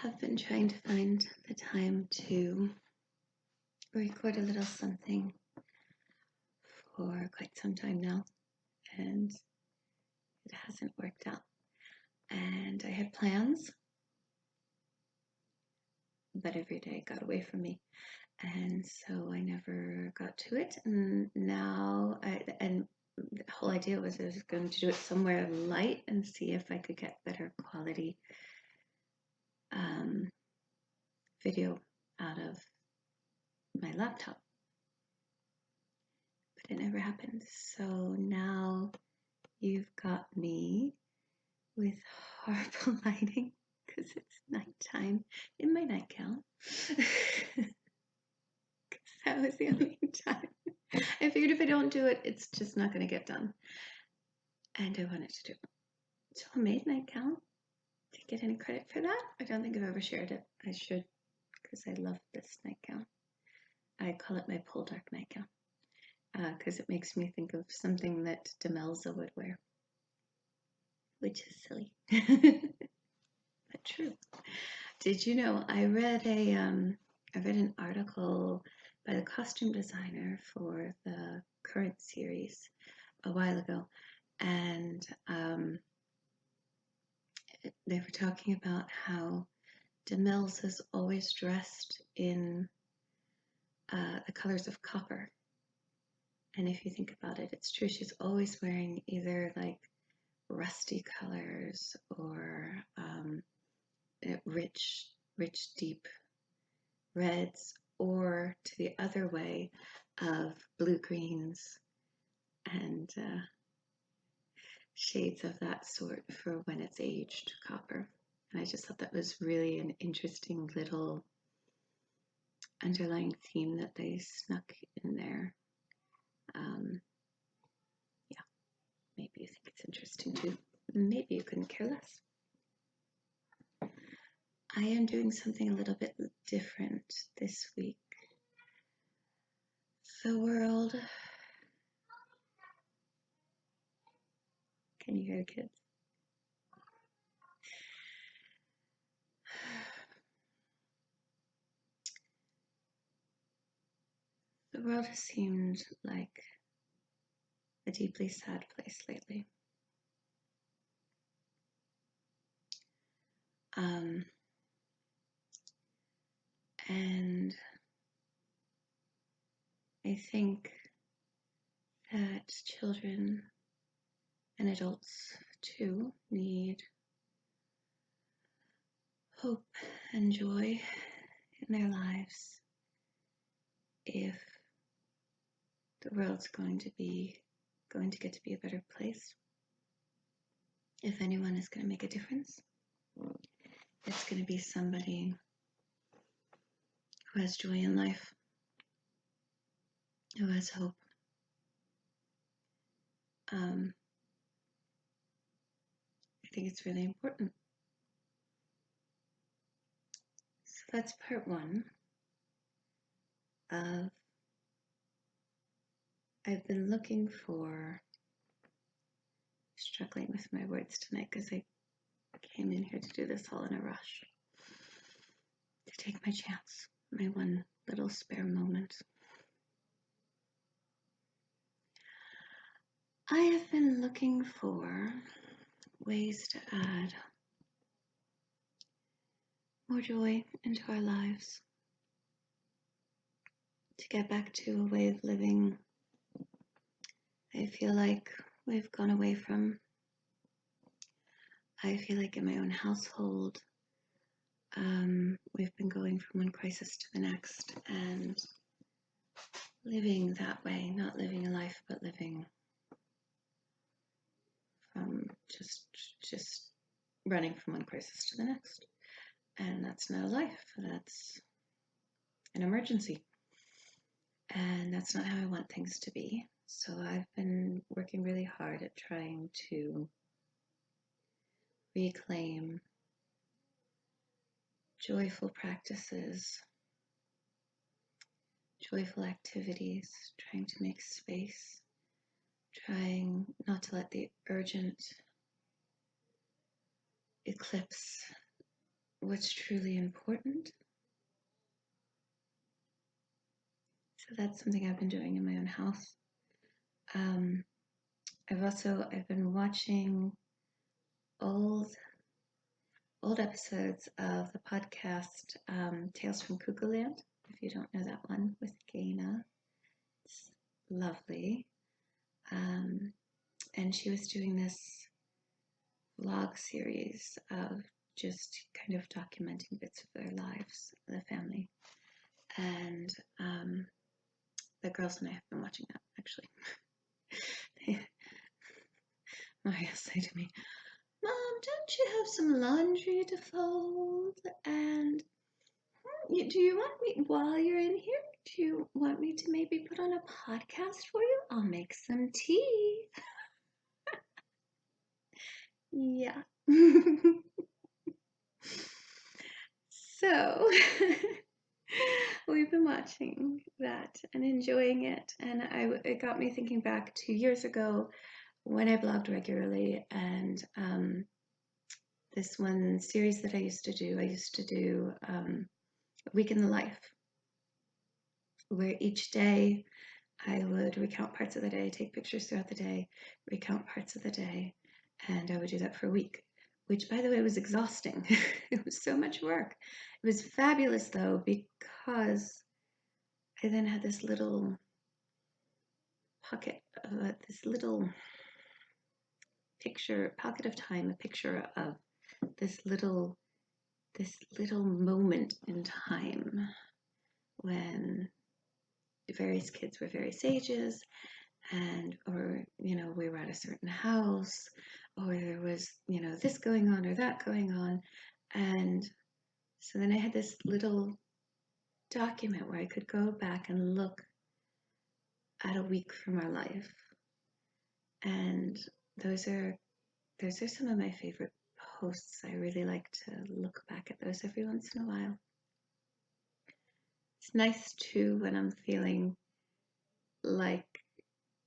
have been trying to find the time to record a little something for quite some time now, and it hasn't worked out. And I had plans, but every day got away from me, and so I never got to it. And now, the whole idea was I was going to do it somewhere light and see if I could get better quality video out of my laptop. But it never happened. So now you've got me with horrible lighting because it's nighttime in my nightgown. Because that was the only time. I figured if I don't do it, it's just not going to get done. And I wanted to do it. So I made a nightgown. Didn't get any credit for that. I don't think I've ever shared it. I should, because I love this nightgown. I call it my Poldark nightgown because it makes me think of something that Demelza would wear, which is silly, but true. Did you know I read an article by the costume designer for the current series a while ago, and they were talking about how Demelza is always dressed in the colors of copper. And if you think about it, it's true. She's always wearing either like rusty colors or rich, deep reds, or to the other way of blue greens and shades of that sort for when it's aged copper. And I just thought that was really an interesting little underlying theme that they snuck in there. Yeah, maybe you think it's interesting too. Maybe you couldn't care less. I am doing something a little bit different this week. The world. Can you hear the kids? The world has seemed like a deeply sad place lately. And I think that children and adults too need hope and joy in their lives if the world's going to get to be a better place. If anyone is going to make a difference, it's going to be somebody who has joy in life, who has hope. I think it's really important. So that's part one of I've been looking for, struggling with my words tonight because I came in here to do this all in a rush, to take my chance, my one little spare moment. I have been looking for ways to add more joy into our lives, to get back to a way of living I feel like we've gone away from. I feel like in my own household, we've been going from one crisis to the next and living that way, not living a life, but living from just running from one crisis to the next. And that's not a life, that's an emergency. And that's not how I want things to be. So I've been working really hard at trying to reclaim joyful practices, joyful activities, trying to make space, trying not to let the urgent eclipse what's truly important. So that's something I've been doing in my own house. I've been watching old episodes of the podcast Tales from Cuckoo Land. If you don't know that one with Gaina, it's lovely. And she was doing this vlog series of just kind of documenting bits of their lives, the family. And the girls and I have been watching that actually. Maria say to me, "Mom, don't you have some laundry to fold? And do you want me, while you're in here, do you want me to maybe put on a podcast for you? I'll make some tea." Yeah. So we've been watching that and enjoying it. And it got me thinking back 2 years ago when I blogged regularly, and this one series that I used to do a week in the life, where each day I would recount parts of the day, take pictures throughout the day, recount parts of the day, and I would do that for a week, which, by the way, was exhausting. It was so much work. It was fabulous, though, because I then had this little pocket, this little pocket of time, a picture of this little moment in time when various kids were various ages, or we were at a certain house, or there was this going on or that going on. And so then I had this little document where I could go back and look at a week from our life. And those are some of my favorite posts. I really like to look back at those every once in a while. It's nice too when I'm feeling like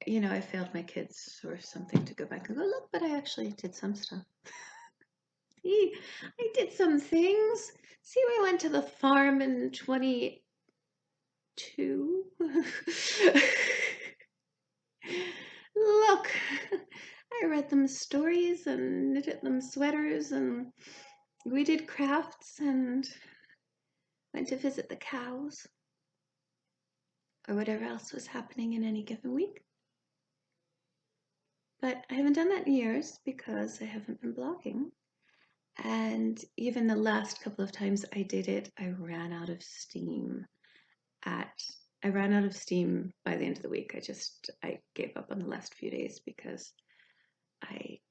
I failed my kids or something, to go back and go, look, but I actually did some stuff. See, I did some things. See, we went to the farm in 22. Look, I read them stories and knitted them sweaters, and we did crafts and went to visit the cows, or whatever else was happening in any given week. But I haven't done that in years because I haven't been blogging. And even the last couple of times I did it, I ran out of steam by the end of the week. I gave up on the last few days because I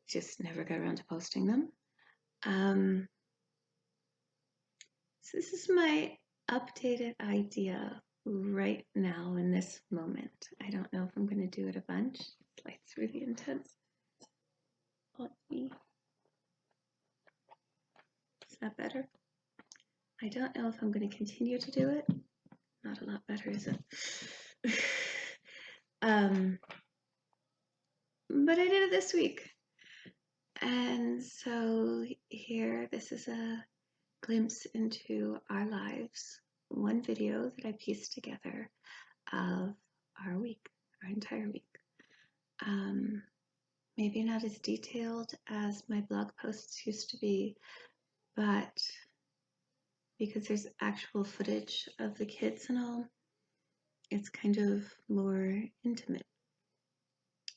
just never got around to posting them. So this is my updated idea right now in this moment. I don't know if I'm going to do it a bunch. The light's really intense on me. Is that better? I don't know if I'm going to continue to do it. Not a lot better, is it? But I did it this week. And so here, this is a glimpse into our lives. One video that I pieced together of our week, our entire week. Maybe not as detailed as my blog posts used to be, but because there's actual footage of the kids and all, it's kind of more intimate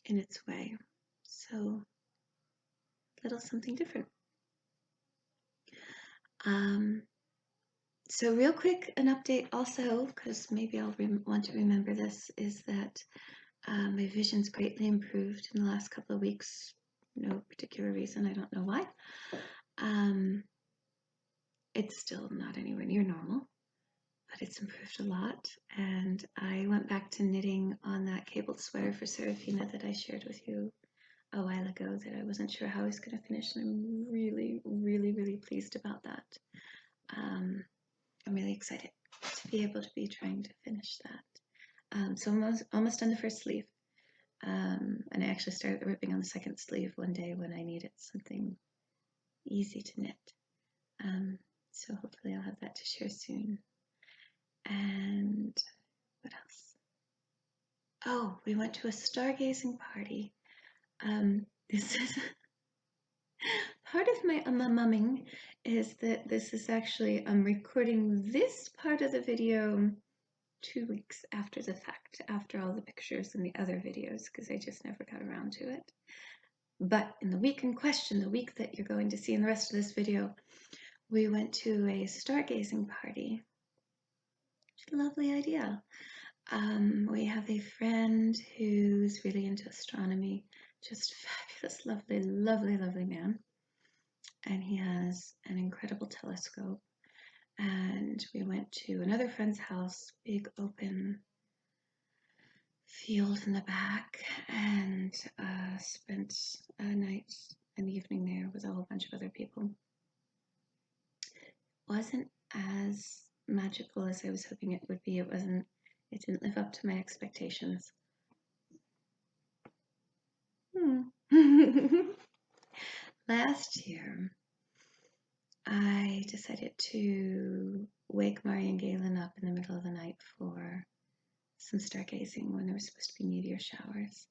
in its way. So, a little something different. So real quick, an update also, because maybe I'll want to remember this, is that my vision's greatly improved in the last couple of weeks. No particular reason, I don't know why. It's still not anywhere near normal, but it's improved a lot. And I went back to knitting on that cabled sweater for Serafina that I shared with you a while ago, that I wasn't sure how I was going to finish, and I'm really, really, really pleased about that. I'm really excited to be able to be trying to finish that. So I'm almost done the first sleeve. And I actually started ripping on the second sleeve one day when I needed something easy to knit. So hopefully I'll have that to share soon. And what else? Oh, we went to a stargazing party. This is part of my mumming is that this is actually, I'm recording this part of the video 2 weeks after the fact, after all the pictures and the other videos, because I just never got around to it. But in the week in question, the week that you're going to see in the rest of this video, we went to a stargazing party. It's a lovely idea. We have a friend who's really into astronomy, just fabulous, lovely, lovely, lovely man. And he has an incredible telescope. And we went to another friend's house, big open field in the back, and spent a night, an evening there with a whole bunch of other people. Wasn't as magical as I was hoping it would be. It didn't live up to my expectations. Last year, I decided to wake Mari and Galen up in the middle of the night for some stargazing when there was supposed to be meteor showers.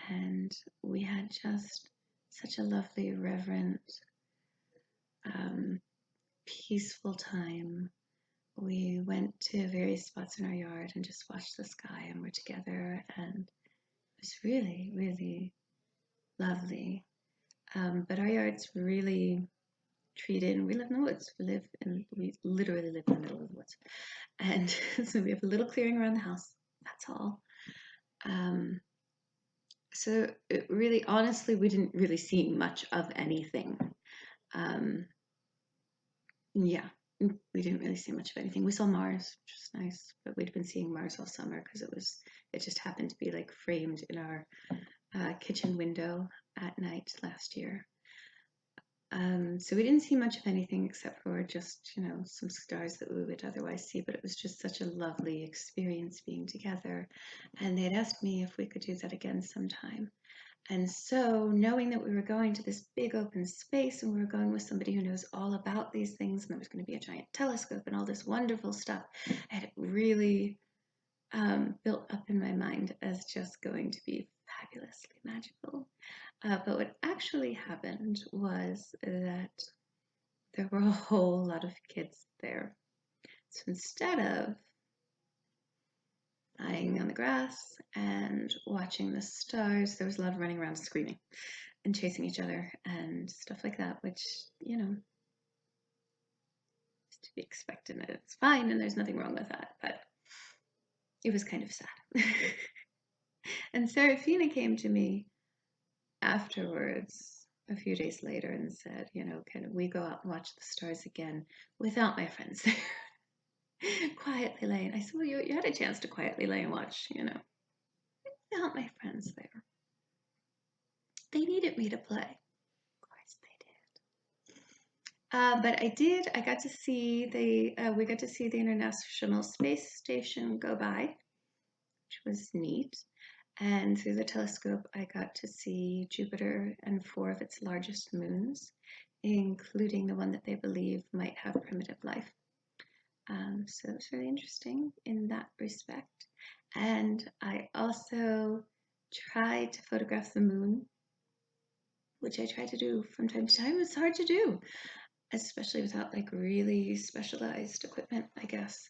And we had just such a lovely, reverent, peaceful time. We went to various spots in our yard and just watched the sky and were together, and it was really, really lovely. But our yard's really treated, and we live in the woods. We literally live in the middle of the woods. And so we have a little clearing around the house. That's all. So it really, honestly, we didn't really see much of anything. Yeah, we didn't really see much of anything. We saw Mars, which was nice, but we'd been seeing Mars all summer because it just happened to be like framed in our kitchen window at night last year. So we didn't see much of anything except for just, some stars that we would otherwise see, but it was just such a lovely experience being together. And they'd asked me if we could do that again sometime. And so, knowing that we were going to this big open space and we were going with somebody who knows all about these things, and there was going to be a giant telescope and all this wonderful stuff, it really built up in my mind as just going to be fabulously magical. But what actually happened was that there were a whole lot of kids there. So instead of lying on the grass and watching the stars, there was a lot of running around screaming and chasing each other and stuff like that, which, is to be expected, and it's fine and there's nothing wrong with that, but it was kind of sad. And Serafina came to me afterwards a few days later and said, can we go out and watch the stars again without my friends there? Quietly laying. I said, well, you had a chance to quietly lay and watch, without my friends there. They needed me to play. Of course they did. But I got to see we got to see the International Space Station go by, which was neat. And through the telescope, I got to see Jupiter and 4 of its largest moons, including the one that they believe might have primitive life. So it was really interesting in that respect. And I also tried to photograph the moon, which I tried to do from time to time. It's hard to do, especially without like really specialized equipment, I guess.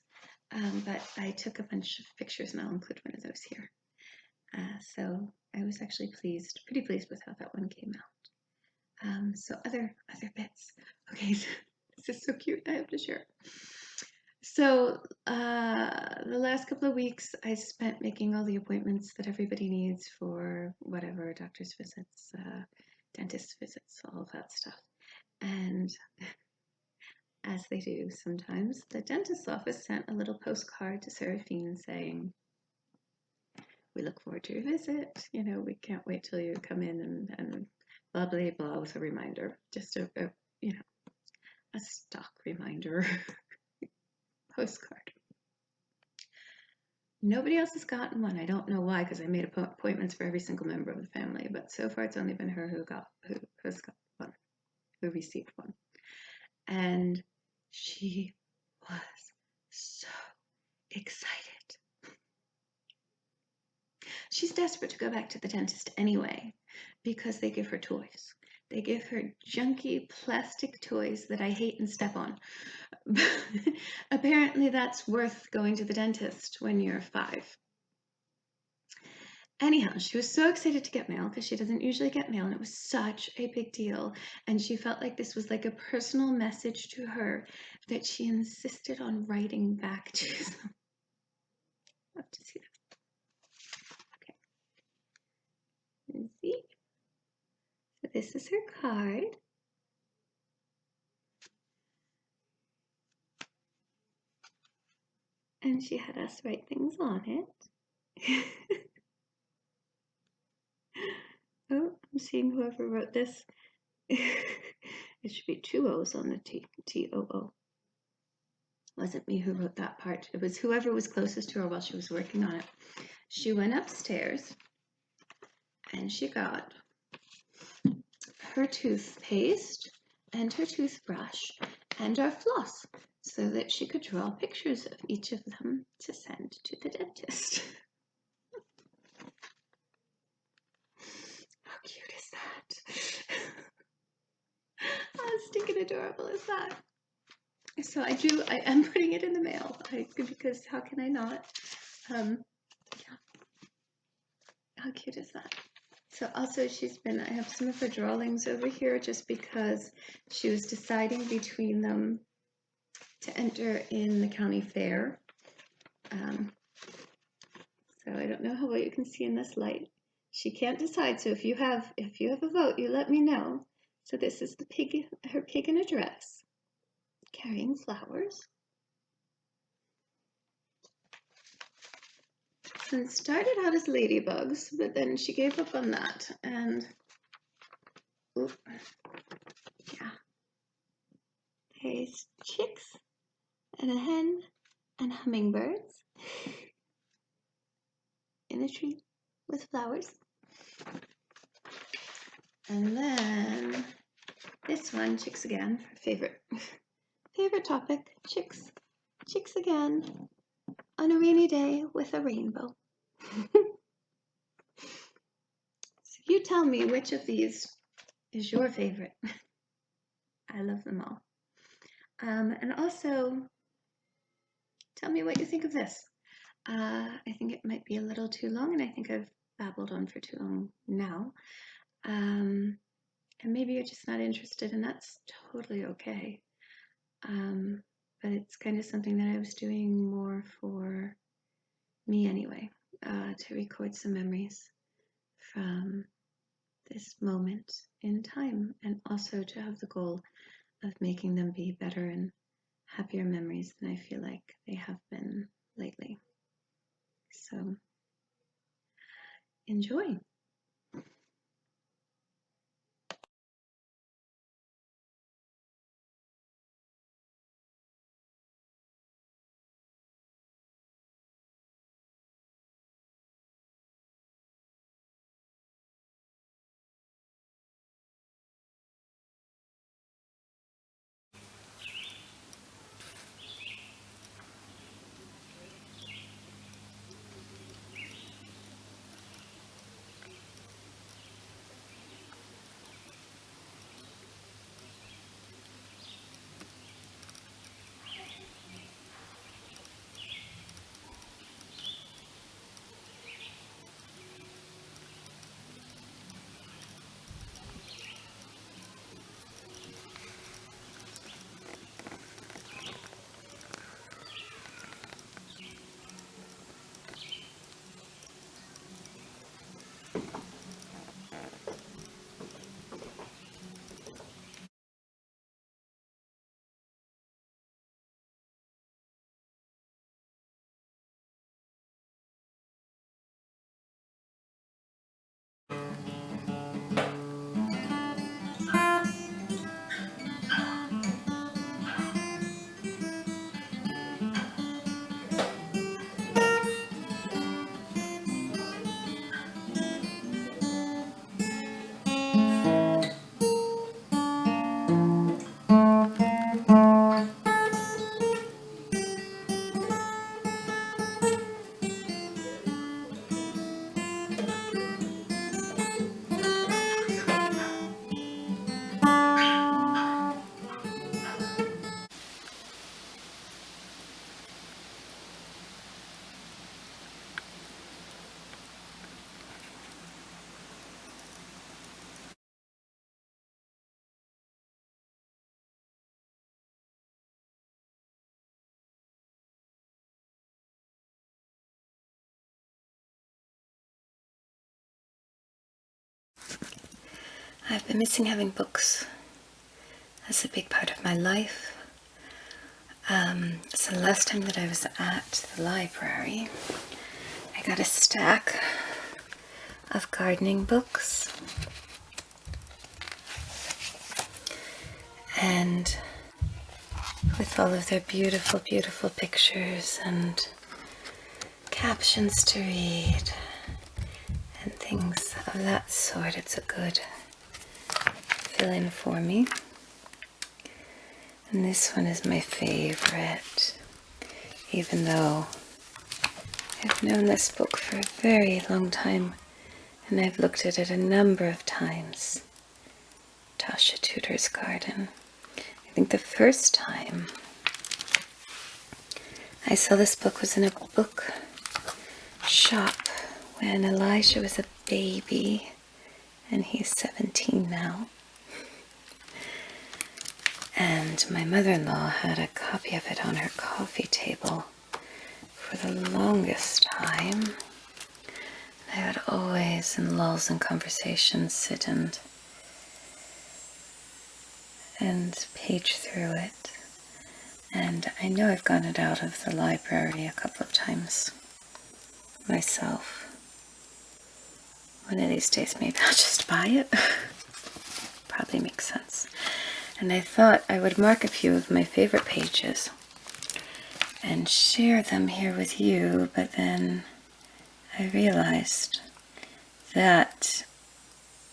But I took a bunch of pictures, and I'll include one of those here. So I was actually pretty pleased with how that one came out. So other bits. Okay, so this is so cute. I have to share. So the last couple of weeks, I spent making all the appointments that everybody needs for whatever, doctor's visits, dentist visits, all of that stuff. And as they do sometimes, the dentist's office sent a little postcard to Seraphine saying, we look forward to your visit. We can't wait till you come in and blah, blah, blah with a reminder. Just a stock reminder postcard. Nobody else has gotten one. I don't know why, because I made appointments for every single member of the family, but so far it's only been her who has got one, who received one. and she was so excited. She's desperate to go back to the dentist anyway because they give her toys. They give her junky plastic toys that I hate and step on. Apparently, that's worth going to the dentist when you're 5. Anyhow, she was so excited to get mail because she doesn't usually get mail, and it was such a big deal. And she felt like this was like a personal message to her that she insisted on writing back to them. I'll have to see that. Okay. See? So this is her card. And she had us write things on it. Oh, I'm seeing whoever wrote this. It should be 2 O's on the T. T-O-O. Wasn't me who wrote that part. It was whoever was closest to her while she was working on it. She went upstairs and she got her toothpaste and her toothbrush and our floss so that she could draw pictures of each of them to send to the dentist. How cute is that? How stinking adorable is that? So I am putting it in the mail because how can I not? Yeah. How cute is that? So also I have some of her drawings over here just because she was deciding between them to enter in the county fair. So I don't know how well you can see in this light. She can't decide, so if you have a vote, you let me know. So this is her pig in a dress, carrying flowers. And started out as ladybugs, but then she gave up on that, and yeah, there's chicks and a hen and hummingbirds in a tree with flowers. And then this one, chicks again, favorite topic, chicks again on a rainy day with a rainbow. So you tell me which of these is your favorite. I love them all. And also, tell me what you think of this. I think it might be a little too long, and I think I've babbled on for too long now. And maybe you're just not interested, and that's totally okay. But it's kind of something that I was doing more for me anyway, to record some memories from this moment in time, and also to have the goal of making them be better and happier memories than I feel like they have been lately. So enjoy. I've been missing having books. That's a big part of my life. So the last time that I was at the library, I got a stack of gardening books. And with all of their beautiful, beautiful pictures and captions to read and things of that sort, it's a good fill-in for me. And this one is my favorite, even though I've known this book for a very long time and I've looked at it a number of times. Tasha Tudor's Garden. I think the first time I saw this book was in a book shop when Elijah was a baby, and he's 17 now. And my mother-in-law had a copy of it on her coffee table for the longest time. I would always, in lulls and conversations, sit and page through it. And I know I've gotten it out of the library a couple of times myself. One of these days maybe I'll just buy it. Probably makes sense. And I thought I would mark a few of my favorite pages and share them here with you, but then I realized that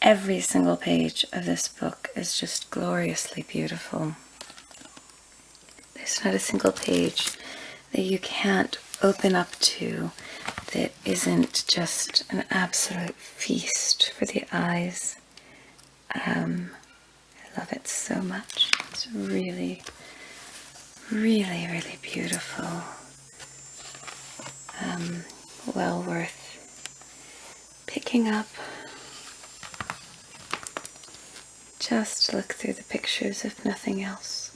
every single page of this book is just gloriously beautiful. There's not a single page that you can't open up to that isn't just an absolute feast for the eyes. I love it so much. It's really, really, really beautiful. Well worth picking up. Just look through the pictures if nothing else.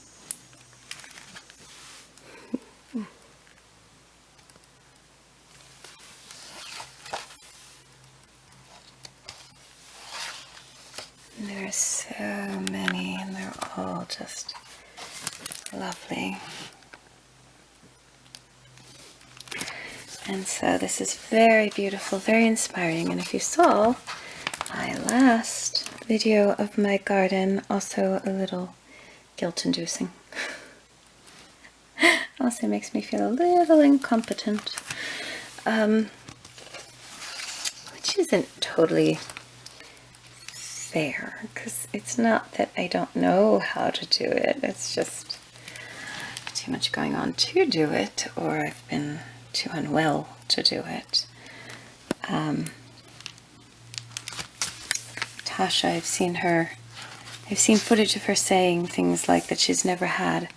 There are so many, and they're all just lovely. And so this is very beautiful, very inspiring. And if you saw my last video of my garden, also a little guilt-inducing. Also makes me feel a little incompetent, which isn't totally fair, because it's not that I don't know how to do it, it's just too much going on to do it, or I've been too unwell to do it. Tasha, I've seen footage of her saying things like that she's never had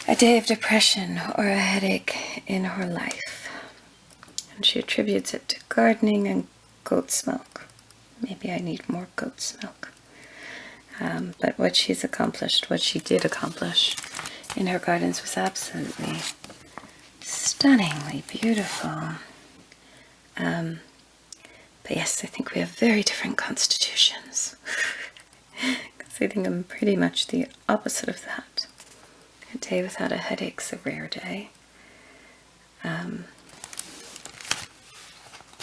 a day of depression or a headache in her life. And she attributes it to gardening and goat's milk. Maybe I need more goat's milk. But what she did accomplish in her gardens was absolutely stunningly beautiful. But yes, I think we have very different constitutions. Because I think I'm pretty much the opposite of that. A day without a headache's a rare day.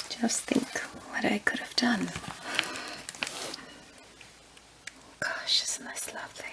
Just think what I could have done. Gosh, isn't this lovely?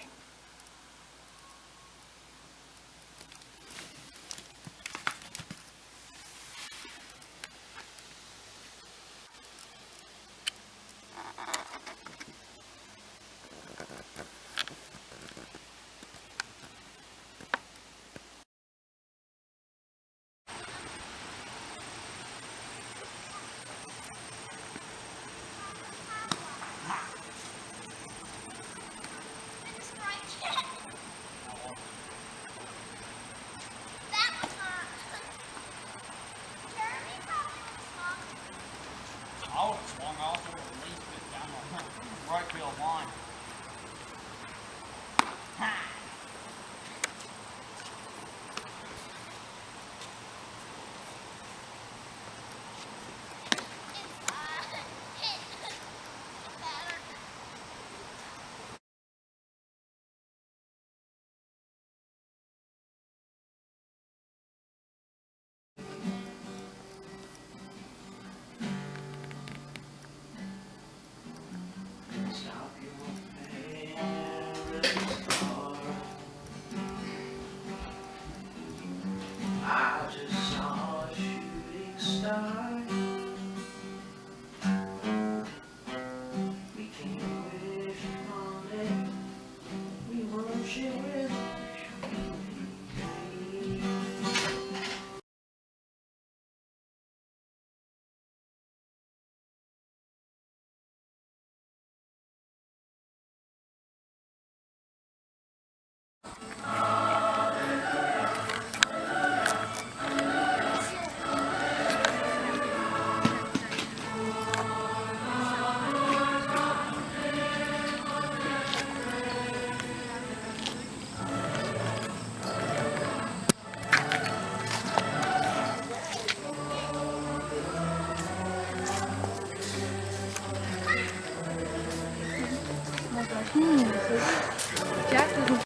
Oh, it swung off or at least bit down the right field line. So Jack doesn't